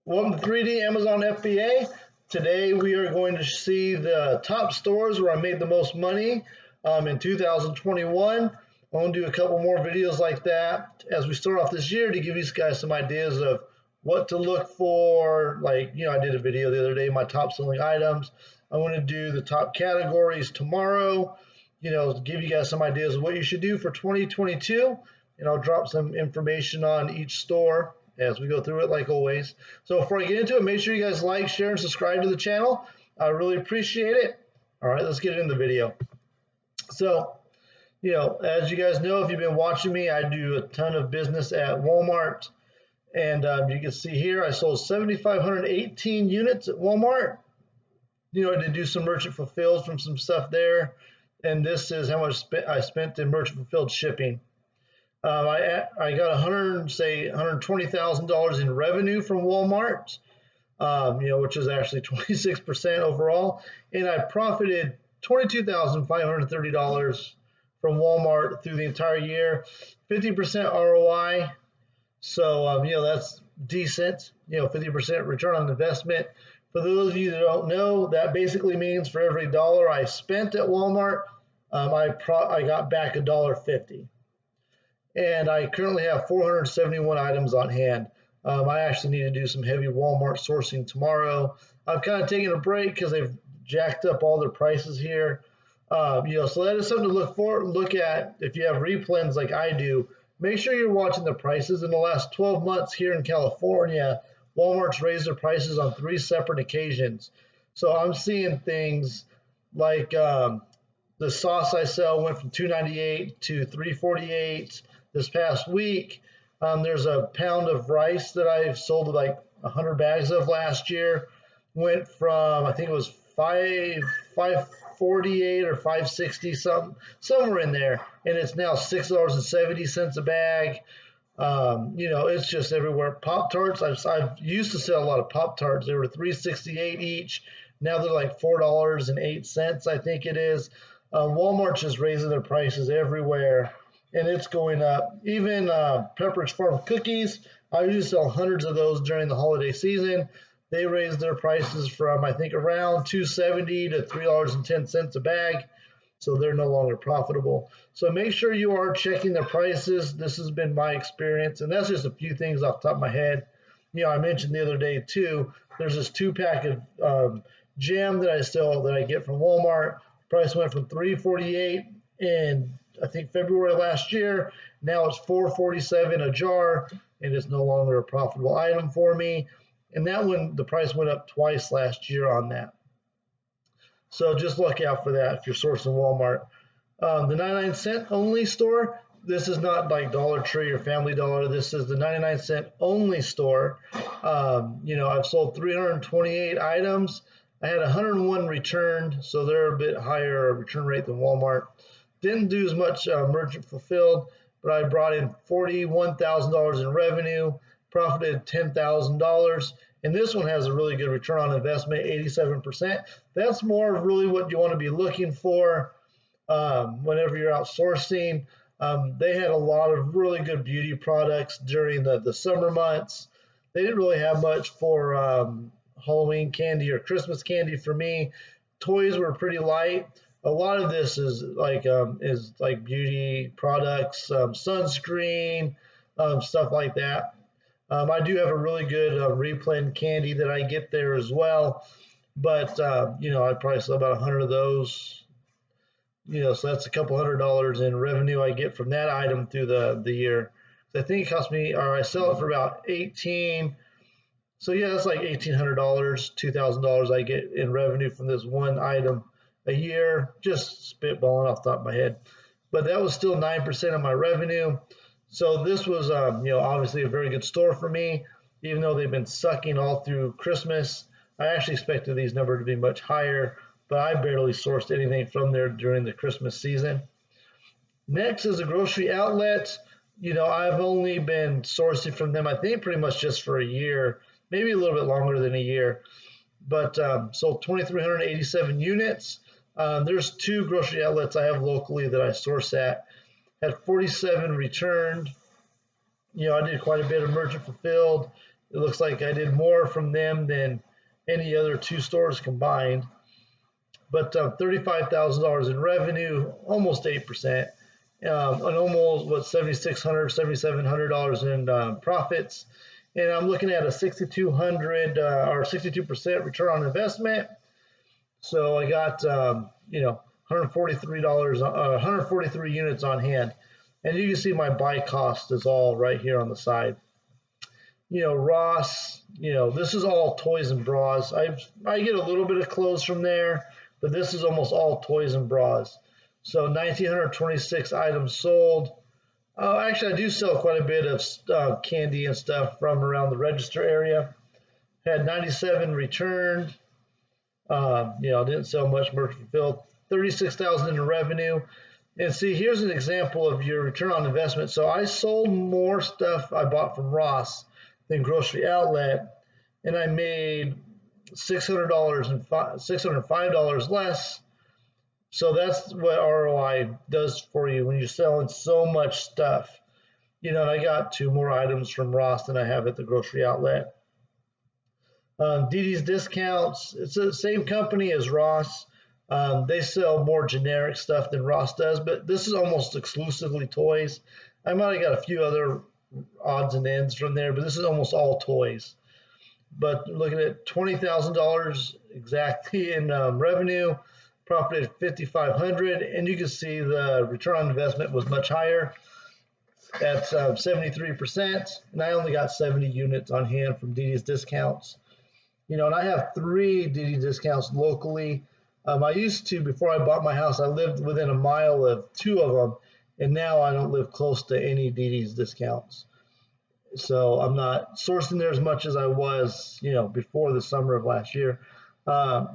Welcome to 3D Amazon FBA. Today we are going to see the top stores where I made the most money in 2021. I'm going to do a couple more videos like that as we start off this year to give you guys some ideas of what to look for. Like, I did a video the other day, my top selling items. I want to do the top categories tomorrow, give you guys some ideas of what you should do for 2022. And I'll drop some information on each store as we go through it, like always. So before I get into it, make sure you guys like, share, and subscribe to the channel. I really appreciate it. All right, let's get into the video. So, as you guys know, if you've been watching me, I do a ton of business at Walmart. And you can see here, I sold 7,518 units at Walmart. I did do some merchant fulfilled from some stuff there. And this is how much I spent in merchant fulfilled shipping. I got $120,000 in revenue from Walmart, which is actually 26% overall, and I profited $22,530 from Walmart through the entire year, 50% ROI. So that's decent. 50% return on investment. For those of you that don't know, that basically means for every dollar I spent at Walmart, I got back $1.50. And I currently have 471 items on hand. I actually need to do some heavy Walmart sourcing tomorrow. I've kind of taken a break because they've jacked up all their prices here. So that is something to look at if you have replens like I do. Make sure you're watching the prices. In the last 12 months here in California, Walmart's raised their prices on 3 separate occasions. So I'm seeing things like the sauce I sell went from $2.98 to $3.48. This past week. There's a pound of rice that I've sold like 100 bags of last year. Went from, I think it was $5.48 or $5.60, somewhere in there, and it's now $6.70 a bag. It's just everywhere. Pop-Tarts, I've used to sell a lot of Pop-Tarts. They were $3.68 each. Now they're like $4.08, I think it is. Walmart's just raising their prices everywhere. And it's going up. Even Pepperidge Farm cookies, I usually sell hundreds of those during the holiday season. They raised their prices from, I think, around $2.70 to $3.10 a bag. So they're no longer profitable. So make sure you are checking the prices. This has been my experience. And that's just a few things off the top of my head. I mentioned the other day, too, there's this 2-pack of jam that I sell that I get from Walmart. Price went from $3.48 and I think February last year. Now it's $4.47 a jar, and it's no longer a profitable item for me. And that one, the price went up twice last year on that. So just look out for that if you're sourcing Walmart. The 99-cent only store, this is not like Dollar Tree or Family Dollar. This is the 99-cent only store. I've sold 328 items. I had 101 returned, so they're a bit higher return rate than Walmart. Didn't do as much merchant fulfilled, but I brought in $41,000 in revenue, profited $10,000. And this one has a really good return on investment, 87%. That's more really what you want to be looking for whenever you're outsourcing. They had a lot of really good beauty products during the summer months. They didn't really have much for Halloween candy or Christmas candy for me. Toys were pretty light. A lot of this is like beauty products, sunscreen, stuff like that. I do have a really good replen candy that I get there as well, but I probably sell about 100 of those. So that's a couple $100 in revenue I get from that item through the year. So I think it cost me, or I sell it for about $18. So yeah, that's like $1,800, $2,000 I get in revenue from this one item a year, just spitballing off the top of my head. But that was still 9% of my revenue. So this was, obviously a very good store for me, even though they've been sucking all through Christmas. I actually expected these numbers to be much higher, but I barely sourced anything from there during the Christmas season. Next is a grocery outlet. I've only been sourcing from them, I think, pretty much just for a year, maybe a little bit longer than a year. But sold 2,387 units. There's 2 grocery outlets I have locally that I source at. Had 47 returned. I did quite a bit of merchant fulfilled It looks like I did more from them than any other two stores combined. But $35,000 in revenue, almost 8%, and almost what $7,600, $7,700 in profits. And I'm looking at a 6,200 or 62% return on investment. So I got $143, 143 units on hand, and you can see my buy cost is all right here on the side. Ross, this is all toys and bras. I get a little bit of clothes from there, but this is almost all toys and bras. So 1,926 items sold. Actually, I do sell quite a bit of candy and stuff from around the register area. Had 97 returned. Didn't sell much merch fulfilled. 36,000 in revenue. And see, here's an example of your return on investment. So I sold more stuff I bought from Ross than Grocery Outlet, and I made $600 and $605 less. So that's what ROI does for you when you're selling so much stuff. And I got 2 more items from Ross than I have at the Grocery Outlet. DD's Discounts, it's the same company as Ross. They sell more generic stuff than Ross does, but this is almost exclusively toys. I might have got a few other odds and ends from there, but this is almost all toys. But looking at $20,000 exactly in revenue, profit at $5,500, and you can see the return on investment was much higher at 73%, and I only got 70 units on hand from DD's Discounts. And I have 3 DD Discounts locally. I used to, before I bought my house, I lived within a mile of 2 of them, and now I don't live close to any DD's Discounts. So I'm not sourcing there as much as I was, before the summer of last year.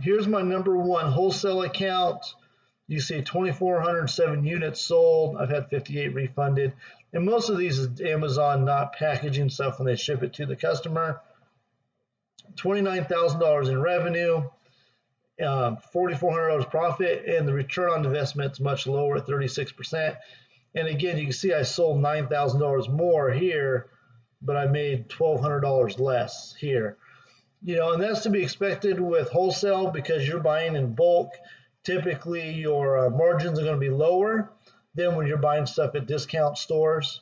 Here's my number 1 wholesale account. You see 2,407 units sold. I've had 58 refunded. And most of these is Amazon not packaging stuff when they ship it to the customer. $29,000 in revenue, $4,400 profit, and the return on investment is much lower at 36%. And again, you can see I sold $9,000 more here, but I made $1,200 less here. And that's to be expected with wholesale because you're buying in bulk. Typically, your margins are going to be lower than when you're buying stuff at discount stores.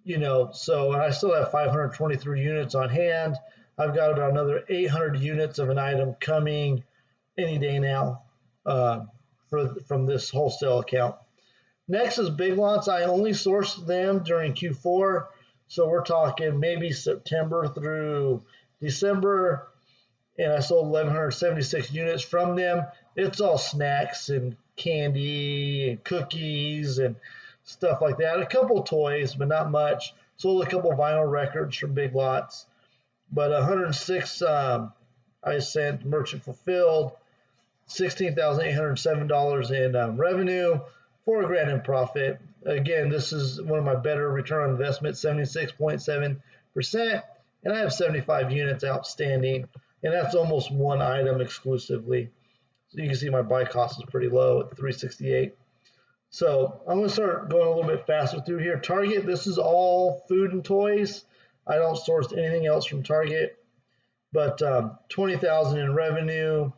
So I still have 523 units on hand. I've got about another 800 units of an item coming any day now from this wholesale account. Next is Big Lots. I only sourced them during Q4, so we're talking maybe September through December, and I sold 1,176 units from them. It's all snacks and candy and cookies and stuff like that. A couple toys, but not much. Sold a couple vinyl records from Big Lots. But 106 I sent merchant fulfilled, $16,807 in revenue, $4,000 in profit. Again, this is one of my better return on investment, 76.7%, and I have 75 units outstanding, and that's almost 1 item exclusively. So you can see my buy cost is pretty low at $368. So I'm going to start going a little bit faster through here. Target, this is all food and toys. I don't source anything else from Target, but $20,000 in revenue,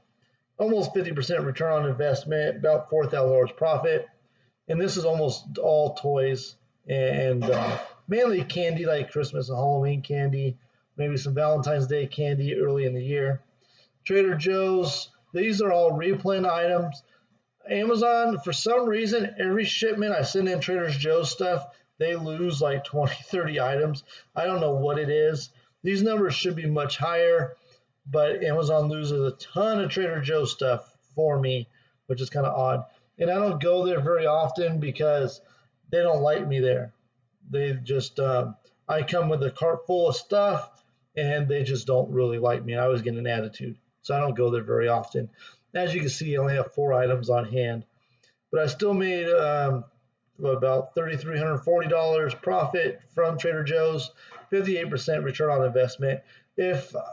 almost 50% return on investment, about $4,000 profit. And this is almost all toys and mainly candy like Christmas and Halloween candy, maybe some Valentine's Day candy early in the year. Trader Joe's, these are all replen items. Amazon, for some reason, every shipment I send in Trader Joe's stuff, they lose like 20, 30 items. I don't know what it is. These numbers should be much higher, but Amazon loses a ton of Trader Joe's stuff for me, which is kind of odd. And I don't go there very often because they don't like me there. They just, I come with a cart full of stuff and they just don't really like me. I always get an attitude. So I don't go there very often. As you can see, I only have 4 items on hand, but I still made about $3,340 profit from Trader Joe's, 58% return on investment.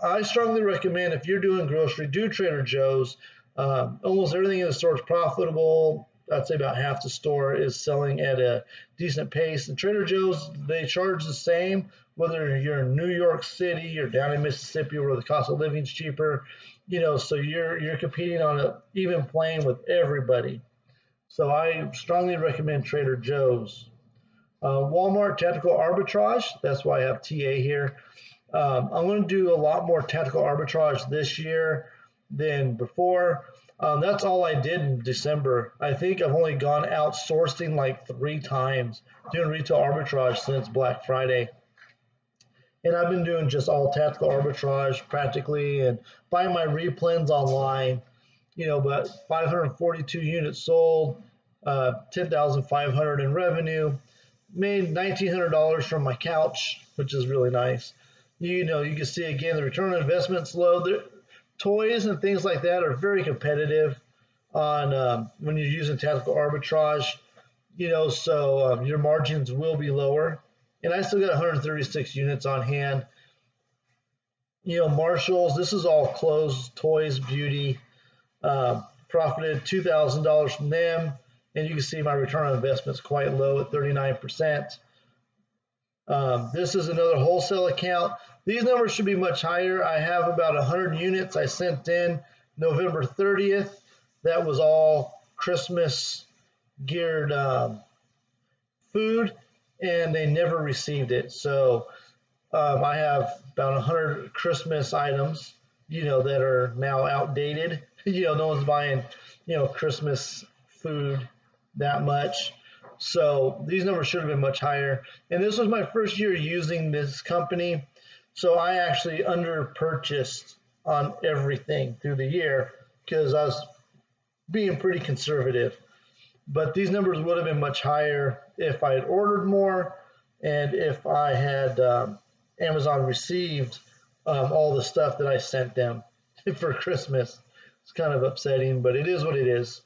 I strongly recommend if you're doing grocery, do Trader Joe's. Almost everything in the store is profitable. I'd say about half the store is selling at a decent pace. And Trader Joe's, they charge the same, whether you're in New York City or down in Mississippi where the cost of living is cheaper, so you're competing on an even plane with everybody. So I strongly recommend Trader Joe's. Walmart Tactical Arbitrage, that's why I have TA here. I'm going to do a lot more tactical arbitrage this year than before. That's all I did in December. I think I've only gone out sourcing like 3 times doing retail arbitrage since Black Friday. And I've been doing just all tactical arbitrage practically and buying my replens online, but 542 units sold, 10,500 in revenue, made $1,900 from my couch, which is really nice. You can see again the return on investment's low. Toys and things like that are very competitive on when you're using tactical arbitrage, so your margins will be lower. And I still got 136 units on hand. Marshalls, this is all clothes, toys, beauty. Profited $2,000 from them. And you can see my return on investment is quite low at 39%. This is another wholesale account. These numbers should be much higher. I have about 100 units I sent in November 30th. That was all Christmas geared food, and they never received it. So I have about 100 Christmas items, that are now outdated. No one's buying, Christmas food that much. So these numbers should have been much higher. And this was my first year using this company. So I actually under purchased on everything through the year because I was being pretty conservative. But these numbers would have been much higher if I had ordered more and if I had Amazon received all the stuff that I sent them for Christmas. It's kind of upsetting, but it is what it is.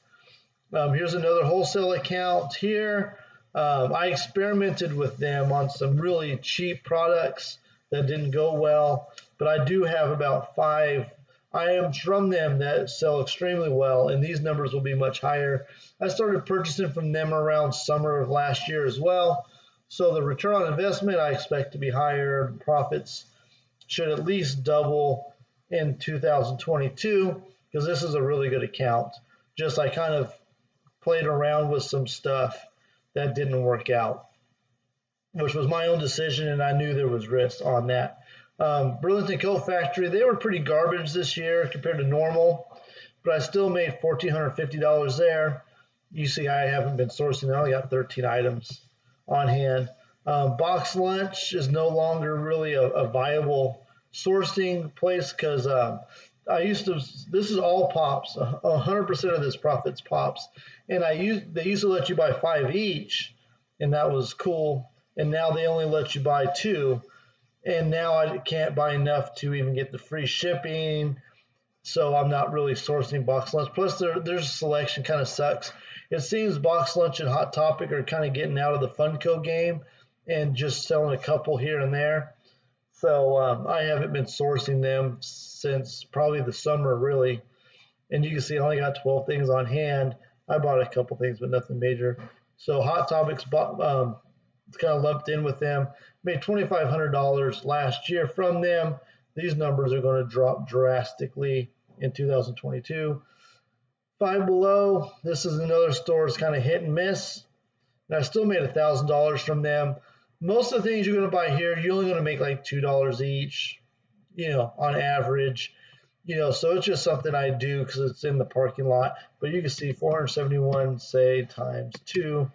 Here's another wholesale account here. I experimented with them on some really cheap products that didn't go well, but I do have about 5 items from them that sell extremely well, and these numbers will be much higher. I started purchasing from them around summer of last year as well, so the return on investment I expect to be higher. Profits should at least double in 2022 because this is a really good account. Just I kind of played around with some stuff that didn't work out, which was my own decision, and I knew there was risk on that. Burlington Coat Factory, they were pretty garbage this year compared to normal, but I still made $1,450 there. You see I haven't been sourcing. I only got 13 items on hand. Box Lunch is no longer really a viable sourcing place because this is all pops. 100% of this profit's pops. And they used to let you buy 5 each, and that was cool. And now they only let you buy 2. And now I can't buy enough to even get the free shipping. So I'm not really sourcing Box Lunch. Plus their selection kind of sucks. It seems Box Lunch and Hot Topic are kind of getting out of the Funko game and just selling a couple here and there. So I haven't been sourcing them since probably the summer, really. And you can see I only got 12 things on hand. I bought a couple things, but nothing major. So Hot Topics kind of lumped in with them. Made $2,500 last year from them. These numbers are going to drop drastically in 2022. Five Below, this is another store that's kind of hit and miss. And I still made $1,000 from them. Most of the things you're going to buy here, you're only going to make like $2 each, on average. So it's just something I do because it's in the parking lot. But you can see 471, say, times 2.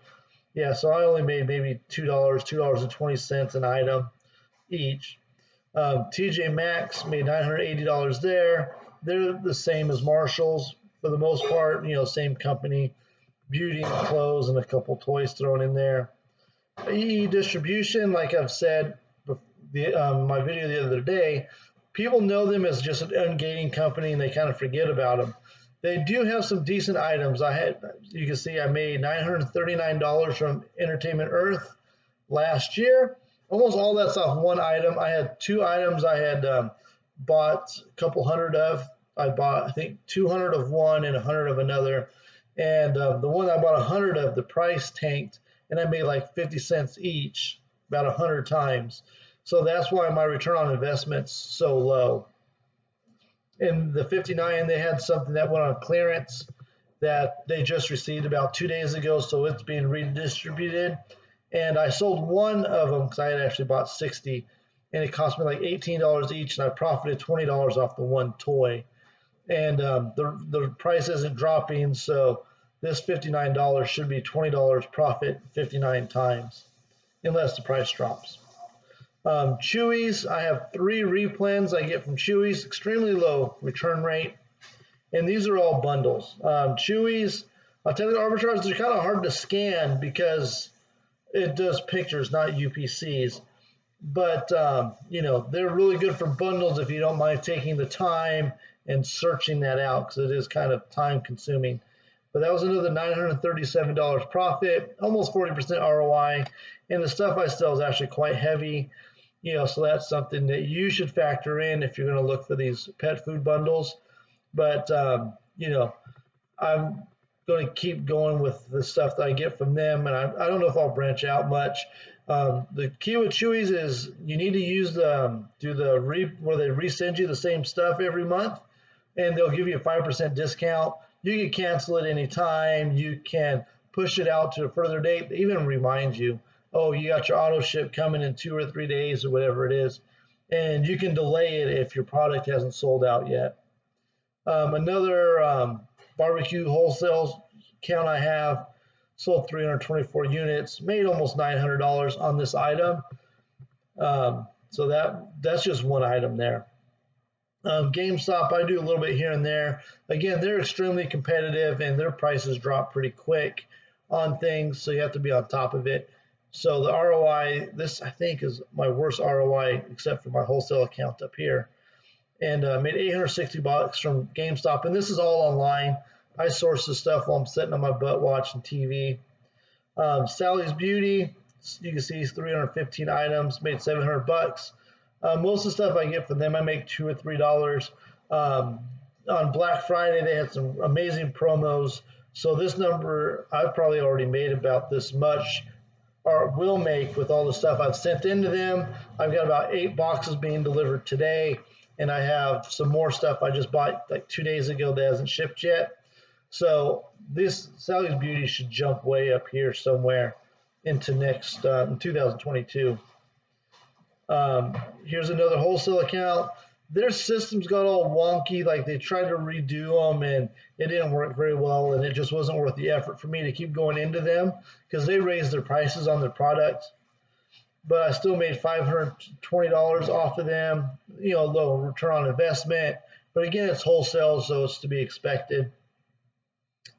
Yeah, so I only made maybe $2, $2.20 an item each. TJ Maxx made $980 there. They're the same as Marshall's for the most part, same company, beauty and clothes and a couple toys thrown in there. EE Distribution, like I've said my video the other day, people know them as just an ungating company and they kind of forget about them. They do have some decent items. You can see I made $939 from Entertainment Earth last year. Almost all that's off one item. I had 2 items I had bought a couple hundred of. I bought, I think, 200 of one and 100 of another. And the one I bought 100 of, the price tanked, and I made like 50 cents each, about 100 times. So that's why my return on investment's so low. In the 59, they had something that went on clearance that they just received about 2 days ago, so it's being redistributed. And I sold one of them because I had actually bought 60, and it cost me like $18 each, and I profited $20 off the one toy. And the price isn't dropping, so this $59 should be $20 profit 59 times, unless the price drops. Chewy's, I have 3 replens I get from Chewy's, extremely low return rate, and these are all bundles. Chewy's, I'll tell you, the arbitrage, they're kind of hard to scan because it does pictures, not UPCs. But, you know, they're really good for bundles if you don't mind taking the time and searching that out, because it is kind of time consuming. But that was another $937 profit, almost 40% ROI. And the stuff I sell is actually quite heavy. You know, so that's something that you should factor in if you're going to look for these pet food bundles. But, you know, I'm going to keep going with the stuff that I get from them, and I don't know if I'll branch out much. The key with Chewy's is you need to use where they resend you the same stuff every month, and they'll give you a 5% discount. You can cancel it anytime. You can push it out to a further date. They even remind you, oh, you got your auto ship coming in 2 or 3 days or whatever it is, and you can delay it if your product hasn't sold out yet. Another barbecue wholesale account I have, sold 324 units, made almost $900 on this item. So that's just one item there. GameStop, I do a little bit here and there. Again, they're extremely competitive, and their prices drop pretty quick on things, so you have to be on top of it. So the ROI, this I think is my worst ROI except for my wholesale account up here. And made $860 from GameStop, and this is all online. I source this stuff while I'm sitting on my butt watching TV. Sally's Beauty, you can see 315 items, made $700. Most of the stuff I get from them, I make $2 or $3. On Black Friday, they had some amazing promos. So this number, I've probably already made about this much, or will make with all the stuff I've sent into them. I've got about 8 boxes being delivered today, and I have some more stuff I just bought like 2 days ago that hasn't shipped yet. So this Sally's Beauty should jump way up here somewhere into next in 2022. Here's another wholesale account. Their systems got all wonky, like they tried to redo them and it didn't work very well, and it just wasn't worth the effort for me to keep going into them because they raised their prices on their products. But I still made $520 off of them, you know, low return on investment. But again, it's wholesale, so it's to be expected.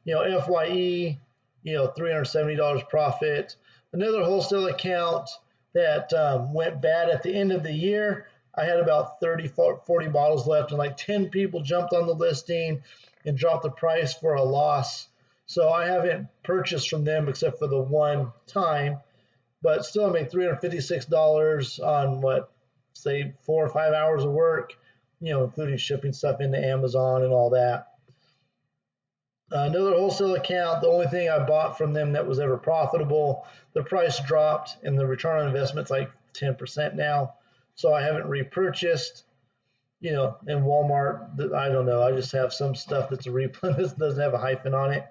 You know, FYE, you know, $370 profit. Another wholesale account that went bad at the end of the year. I had about 30, 40 bottles left, and like 10 people jumped on the listing and dropped the price for a loss. So I haven't purchased from them except for the one time, but still I made $356 on what, say 4 or 5 hours of work, you know, including shipping stuff into Amazon and all that. Another wholesale account, the only thing I bought from them that was ever profitable, the price dropped and the return on investment's like 10% now. So I haven't repurchased, you know, in Walmart, I don't know. I just have some stuff that's a replen that doesn't have a hyphen on it.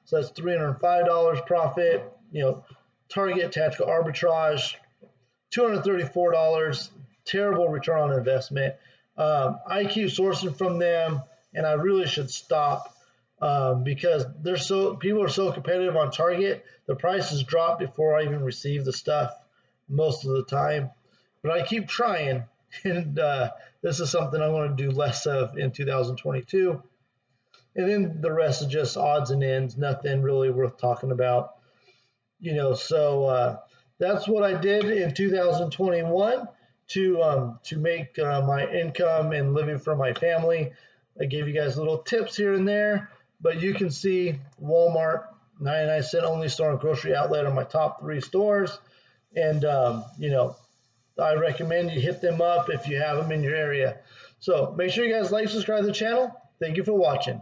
So that's $305 profit. You know, Target Tactical Arbitrage, $234, terrible return on investment. I keep sourcing from them, and I really should stop. Because people are so competitive on Target, the prices drop before I even receive the stuff most of the time. But I keep trying, and this is something I want to do less of in 2022. And then the rest is just odds and ends, nothing really worth talking about. You know, so that's what I did in 2021 to make my income and living for my family. I gave you guys little tips here and there. But you can see Walmart, 99-cent only store and grocery outlet are my top 3 stores. And, you know, I recommend you hit them up if you have them in your area. So make sure you guys like, subscribe to the channel. Thank you for watching.